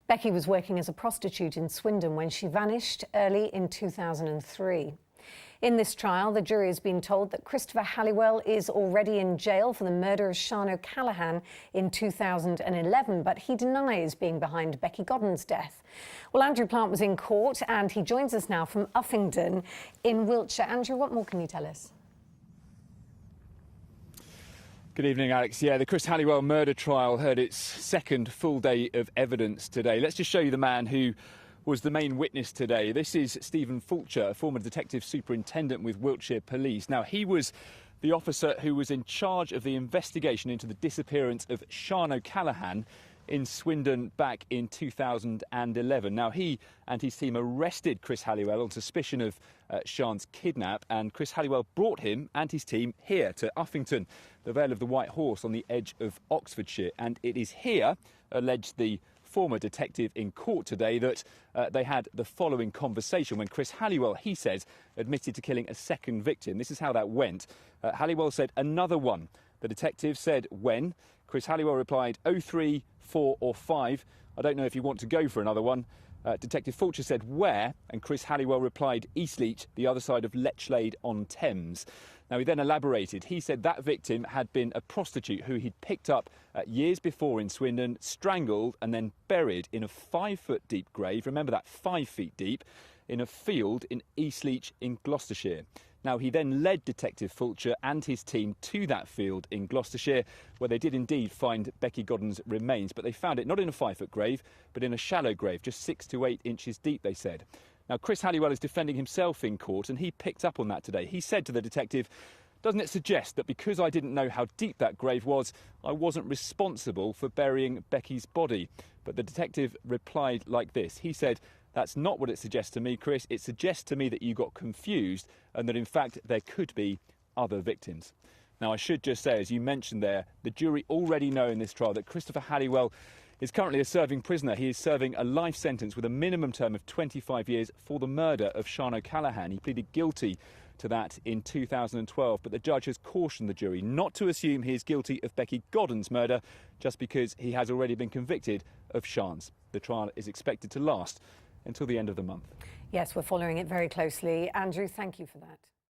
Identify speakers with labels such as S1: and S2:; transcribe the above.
S1: Becky was working as a prostitute in Swindon when she vanished early in 2003. In this trial, the jury has been told that Christopher Halliwell is already in jail for the murder of Sian O'Callaghan in 2011, but he denies being behind Becky Godden's death. Well, Andrew Plant was in court and he joins us now from Uffington in Wiltshire. Andrew, what more can you tell us?
S2: Good evening, Alex. Yeah, the Chris Halliwell murder trial heard its second full day of evidence today. Let's just show you the man who was the main witness today. This is Stephen Fulcher, a former detective superintendent with Wiltshire Police. Now, he was the officer who was in charge of the investigation into the disappearance of Sian O'Callaghan in Swindon back in 2011. Now, he and his team arrested Chris Halliwell on suspicion of Sian's kidnap, and Chris Halliwell brought him and his team here to Uffington, the Vale of the White Horse on the edge of Oxfordshire. And it is here, alleged the former detective in court today, that they had the following conversation when Chris Halliwell, he says, admitted to killing a second victim. This is how that went. Halliwell said, "Another one." The detective said, "When?" Chris Halliwell replied, 03, 4 or 5. "I don't know if you want to go for another one." Detective Fulcher said, "Where?" And Chris Halliwell replied, "Eastleach, the other side of Lechlade-on-Thames." Now, he then elaborated. He said that victim had been a prostitute who he'd picked up years before in Swindon, strangled and then buried in a 5-foot deep grave. Remember that, 5 feet deep, in a field in Eastleach in Gloucestershire. Now, he then led Detective Fulcher and his team to that field in Gloucestershire, where they did indeed find Becky Godden's remains, but they found it not in a 5-foot grave, but in a shallow grave, just 6 to 8 inches deep, they said. Now, Chris Halliwell is defending himself in court, and he picked up on that today. He said to the detective, "Doesn't it suggest that because I didn't know how deep that grave was, I wasn't responsible for burying Becky's body?" But the detective replied like this. He said, "That's not what it suggests to me, Chris. It suggests to me that you got confused and that, in fact, there could be other victims." Now, I should just say, as you mentioned there, the jury already know in this trial that Christopher Halliwell is currently a serving prisoner. He is serving a life sentence with a minimum term of 25 years for the murder of Sian O'Callaghan. He pleaded guilty to that in 2012, but the judge has cautioned the jury not to assume he is guilty of Becky Godden's murder just because he has already been convicted of Sian's. The trial is expected to last until the end of the month.
S1: Yes, we're following it very closely. Andrew, thank you for that.